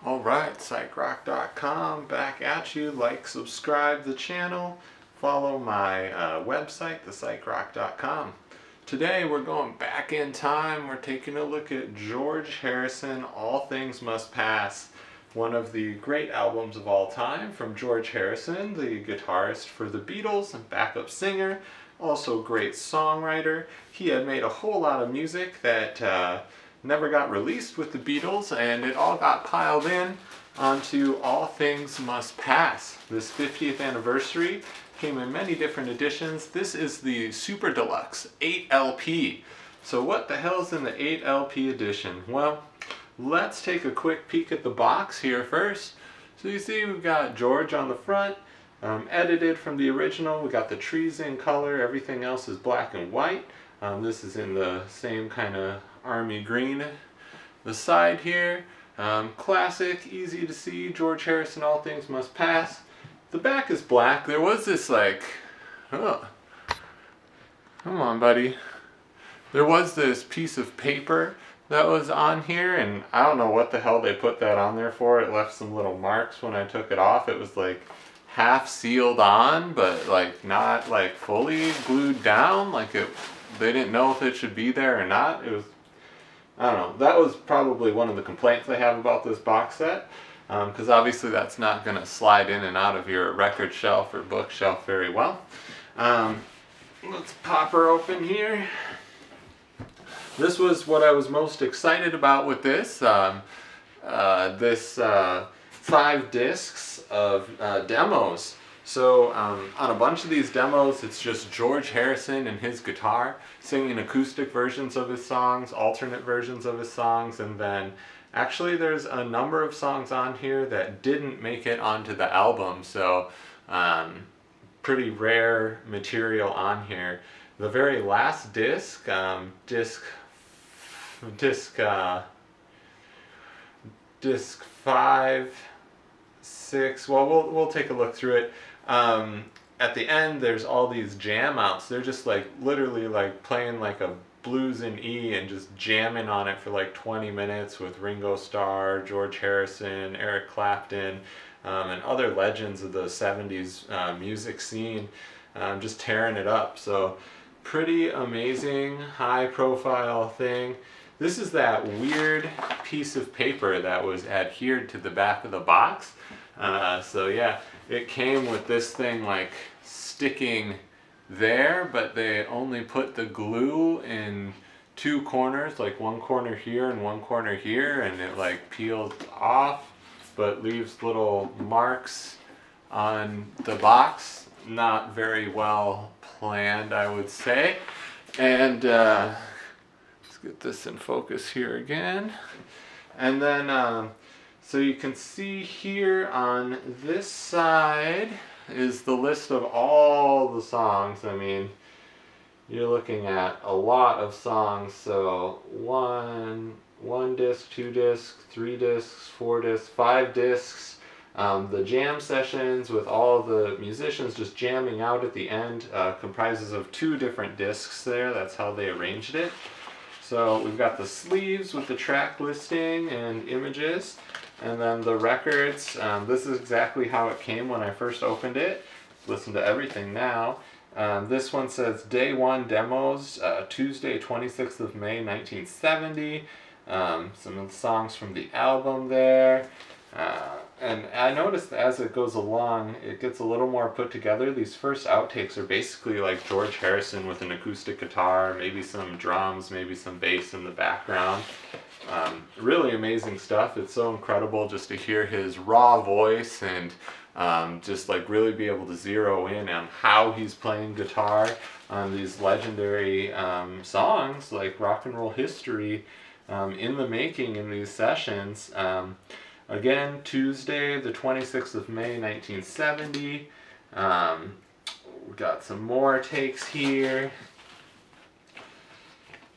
Alright, psychrock.com, back at you. Like, subscribe the channel, follow my website, thepsychrock.com. Today we're going back in time. We're taking a look at George Harrison, All Things Must Pass, one of the great albums of all time from George Harrison, the guitarist for the Beatles and backup singer, also great songwriter. He had made a whole lot of music that never got released with the Beatles, and it all got piled in onto All Things Must Pass. This 50th anniversary came in many different editions. This is the Super Deluxe 8LP. So what the hell's in the 8LP edition? Well, let's take a quick peek at the box here first. So you see we've got George on the front, edited from the original. We got the trees in color, everything else is black and white. This is in the same kind of army green. The side here, classic, easy to see, George Harrison, All Things Must Pass. The back is black. There was this come on buddy. There was this piece of paper that was on here, and I don't know what the hell they put that on there for. It left some little marks when I took it off. It was like half sealed on, but like not like fully glued down. They didn't know if it should be there or not. It was, I don't know, that was probably one of the complaints I have about this box set, because obviously that's not going to slide in and out of your record shelf or bookshelf very well. Let's pop her open here. This was what I was most excited about with this. 5 discs of demos. So on a bunch of these demos, it's just George Harrison and his guitar singing acoustic versions of his songs, alternate versions of his songs, and then actually there's a number of songs on here that didn't make it onto the album, so pretty rare material on here. The very last disc, disc 5, 6, well, we'll take a look through it. At the end there's all these jam outs. They're just like literally like playing like a blues in E and just jamming on it for like 20 minutes with Ringo Star, George Harrison, Eric Clapton, and other legends of the 70s music scene, just tearing it up. So pretty amazing, high profile thing. This is that weird piece of paper that was adhered to the back of the box. So yeah, it came with this thing like sticking there, but they only put the glue in 2 corners, like one corner here and one corner here, and it like peeled off but leaves little marks on the box. Not very well planned, I would say. And let's get this in focus here again. And then so you can see here on this side is the list of all the songs. I mean, you're looking at a lot of songs. So one disc, 2 discs, 3 discs, 4 discs, 5 discs. The jam sessions with all the musicians just jamming out at the end comprises of 2 different discs there. That's how they arranged it. So we've got the sleeves with the track listing and images. And then the records, this is exactly how it came when I first opened it. Listen to everything now. This one says Day 1 Demos, Tuesday 26th of May 1970. Some of the songs from the album there. And I noticed as it goes along, it gets a little more put together. These first outtakes are basically like George Harrison with an acoustic guitar, maybe some drums, maybe some bass in the background. Really amazing stuff. It's so incredible just to hear his raw voice and just like really be able to zero in on how he's playing guitar on these legendary songs like rock and roll history in the making in these sessions. Again, Tuesday the 26th of May 1970. We've got some more takes here.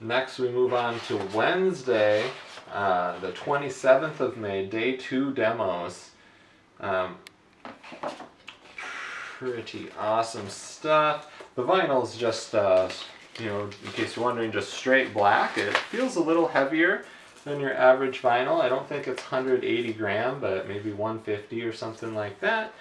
Next we move on to Wednesday, the 27th of May, Day 2 Demos. Pretty awesome stuff. The vinyl's just, in case you're wondering, just straight black. It feels a little heavier than your average vinyl. I don't think it's 180 gram, but maybe 150 or something like that.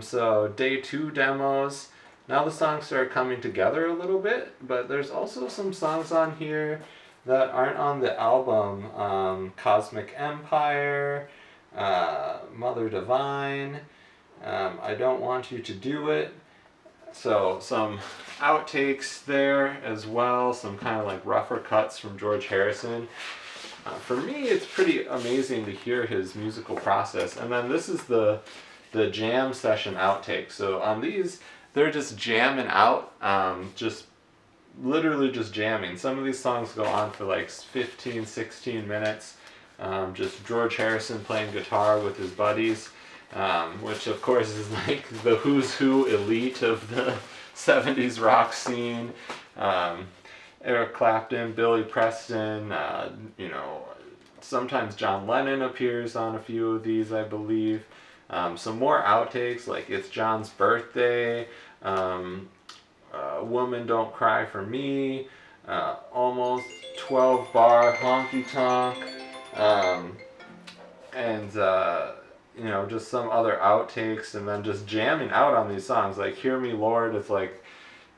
So day 2 demos. Now the songs start coming together a little bit, but there's also some songs on here that aren't on the album. Cosmic Empire, Mother Divine, I Don't Want You to Do It. So some outtakes there as well, some kind of like rougher cuts from George Harrison. For me, it's pretty amazing to hear his musical process. And then this is the jam session outtake. So on these, they're just jamming out, just literally just jamming. Some of these songs go on for like 15, 16 minutes. Just George Harrison playing guitar with his buddies, which of course is like the who's who elite of the 70s rock scene. Eric Clapton, Billy Preston, sometimes John Lennon appears on a few of these, I believe. Some more outtakes, like It's John's Birthday, Woman Don't Cry for Me, Almost 12 Bar Honky Tonk, and just some other outtakes, and then just jamming out on these songs. Like Hear Me Lord, it's like,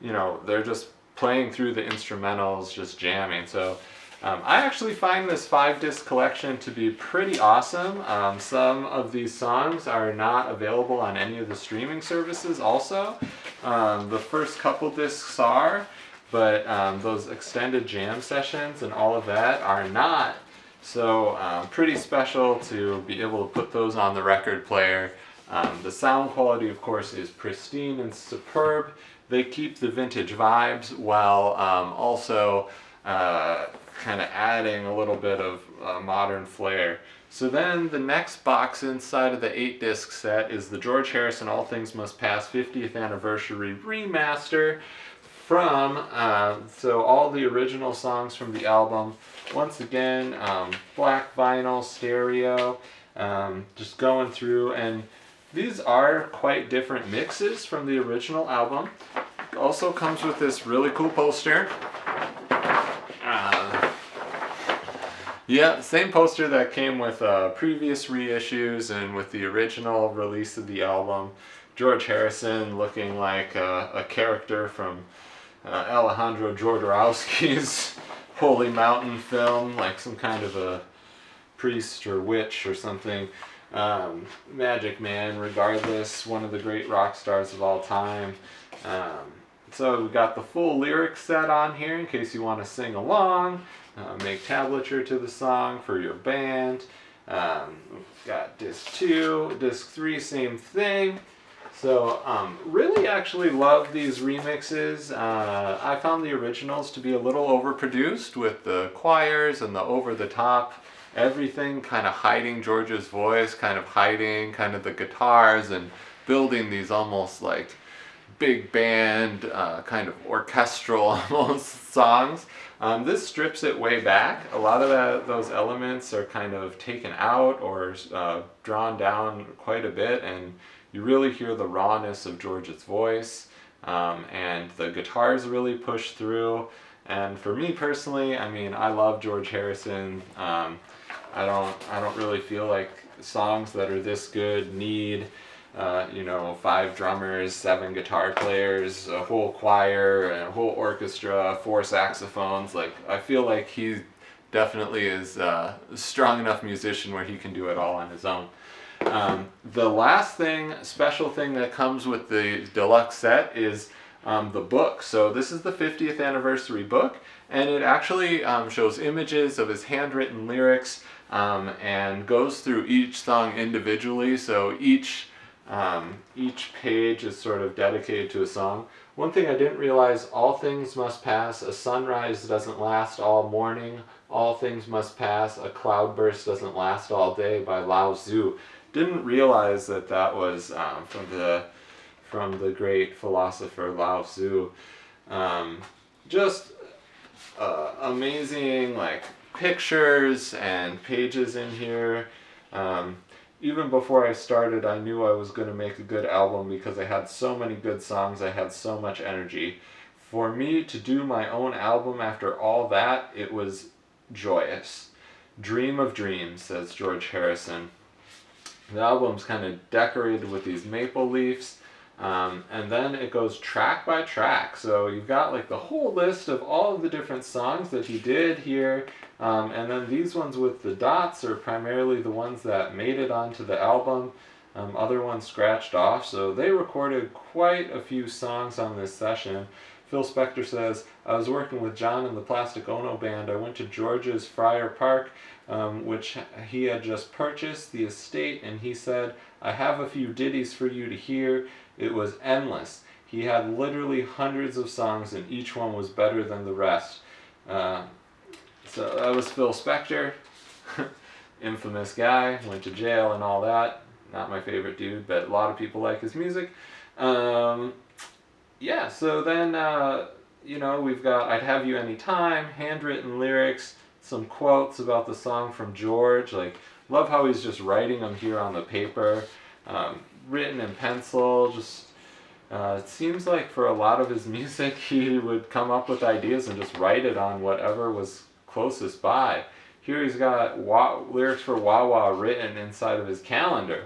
they're just playing through the instrumentals, just jamming. So I actually find this 5-disc collection to be pretty awesome. Some of these songs are not available on any of the streaming services also. The first couple discs are, but those extended jam sessions and all of that are not. So pretty special to be able to put those on the record player. The sound quality, of course, is pristine and superb. They keep the vintage vibes while also kind of adding a little bit of modern flair. So then the next box inside of the 8-disc set is the George Harrison All Things Must Pass 50th Anniversary Remaster from, so all the original songs from the album. Once again, black vinyl, stereo, just going through, and these are quite different mixes from the original album. Also comes with this really cool poster. Yeah, same poster that came with previous reissues and with the original release of the album. George Harrison looking like a character from Alejandro Jodorowsky's Holy Mountain film, like some kind of a priest or witch or something. Magic Man, regardless, one of the great rock stars of all time. So we've got the full lyric set on here in case you want to sing along, make tablature to the song for your band. We've got disc 2, disc 3, same thing. So really actually love these remixes. I found the originals to be a little overproduced with the choirs and the over-the-top everything, kind of hiding George's voice, kind of hiding kind of the guitars and building these almost like big band, kind of orchestral almost songs. This strips it way back. A lot of those elements are kind of taken out or drawn down quite a bit, and you really hear the rawness of George's voice, and the guitars really push through. And for me personally, I mean, I love George Harrison. I don't really feel like songs that are this good need 5 drummers, 7 guitar players, a whole choir, a whole orchestra, 4 saxophones. Like, I feel like he definitely is a strong enough musician where he can do it all on his own. The last special thing that comes with the deluxe set is the book. So this is the 50th anniversary book, and it actually shows images of his handwritten lyrics and goes through each song individually. So each page is sort of dedicated to a song. One thing I didn't realize, All Things Must Pass, a sunrise doesn't last all morning, all things must pass, a cloudburst doesn't last all day by Lao Tzu. Didn't realize that was from the great philosopher Lao Tzu. Just amazing like pictures and pages in here. Even before I started, I knew I was going to make a good album because I had so many good songs, I had so much energy. For me to do my own album after all that, it was joyous. Dream of Dreams, says George Harrison. The album's kind of decorated with these maple leaves, and then it goes track by track. So you've got like the whole list of all of the different songs that he did here, and then these ones with the dots are primarily the ones that made it onto the album. Other ones scratched off, so they recorded quite a few songs on this session. Phil Spector says, I was working with John in the Plastic Ono Band. I went to George's Friar Park, which he had just purchased, the estate, and he said, I have a few ditties for you to hear. It was endless. He had literally hundreds of songs, and each one was better than the rest. So that was Phil Spector, infamous guy, went to jail and all that. Not my favorite dude, but a lot of people like his music. Yeah, so then, we've got I'd Have You Anytime, handwritten lyrics, some quotes about the song from George. Like, love how he's just writing them here on the paper, written in pencil. Just it seems like for a lot of his music, he would come up with ideas and just write it on whatever was closest by. Here he's got lyrics for Wah Wah written inside of his calendar.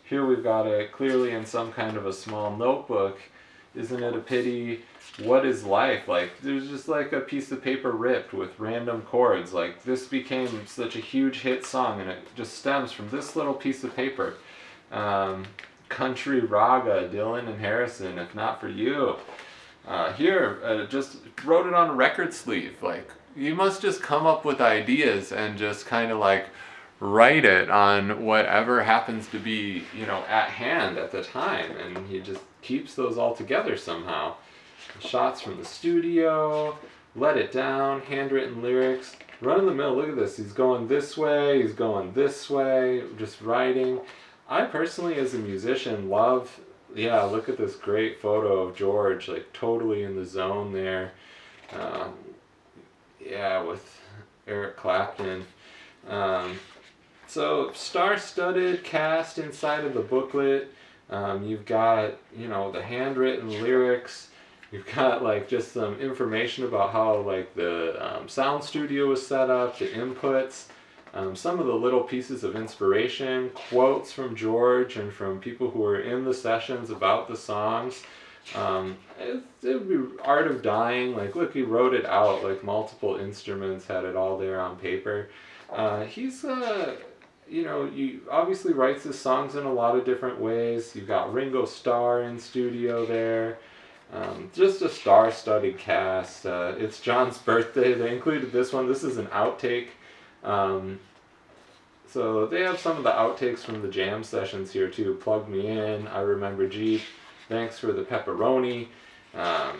Here we've got it clearly in some kind of a small notebook. Isn't it a pity? What is life? Like, there's just like a piece of paper ripped with random chords. Like, this became such a huge hit song, and it just stems from this little piece of paper. Country Raga, Dylan and Harrison, If Not For You. Here, just wrote it on a record sleeve. Like, you must just come up with ideas and just kind of like write it on whatever happens to be, at hand at the time, and he just keeps those all together somehow. Shots from the studio, Let It Down, handwritten lyrics, run in the middle. Look at this, he's going this way, he's going this way, just writing. I personally, as a musician, love, look at this great photo of George, like totally in the zone there. With Eric Clapton. So star-studded cast inside of the booklet. You've got, the handwritten lyrics. You've got like just some information about how like the sound studio was set up, the inputs, some of the little pieces of inspiration, quotes from George and from people who were in the sessions about the songs. It would be Art of Dying. Like, look, he wrote it out. Like, multiple instruments, had it all there on paper. He's he obviously writes his songs in a lot of different ways. You've got Ringo Star in studio there. Just a star-studded cast. It's John's birthday. They included this one. This is an outtake. So they have some of the outtakes from the jam sessions here too. Plug Me In, I Remember Jeep, Thanks for the Pepperoni. I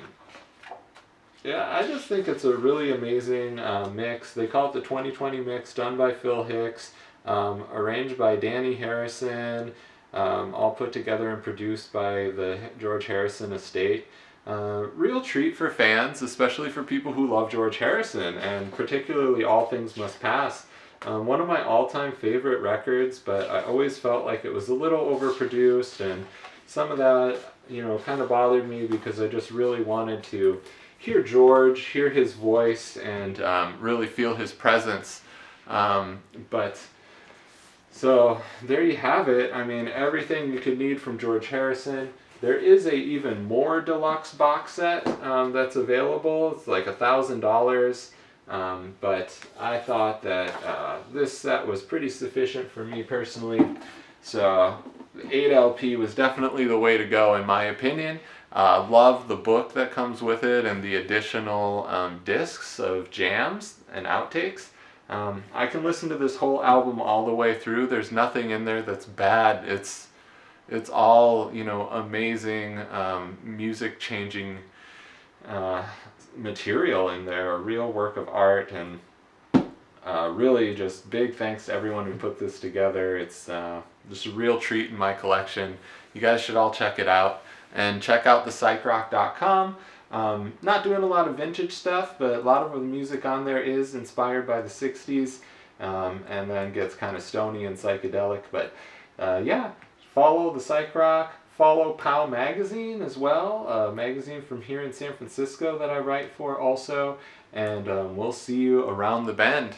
just think it's a really amazing mix. They call it the 2020 mix, done by Phil Hicks, arranged by Danny Harrison, all put together and produced by the George Harrison estate. Real treat for fans, especially for people who love George Harrison, and particularly All Things Must Pass. One of my all-time favorite records, but I always felt like it was a little overproduced, and some of that, kind of bothered me because I just really wanted to hear George, hear his voice, and really feel his presence. So there you have it. I mean, everything you could need from George Harrison. There is a even more deluxe box set that's available. It's like $1,000. But I thought that this set was pretty sufficient for me personally. So the 8LP was definitely the way to go in my opinion. Love the book that comes with it and the additional discs of jams and outtakes. I can listen to this whole album all the way through. There's nothing in there that's bad. It's all, amazing music changing material in there, a real work of art, and really just big thanks to everyone who put this together. It's just a real treat in my collection. You guys should all check it out, and check out the psychrock.com. Not doing a lot of vintage stuff, but a lot of the music on there is inspired by the 60s, and then gets kind of stony and psychedelic. But follow the Psych Rock. Follow POW Magazine as well, a magazine from here in San Francisco that I write for also. And we'll see you around the bend.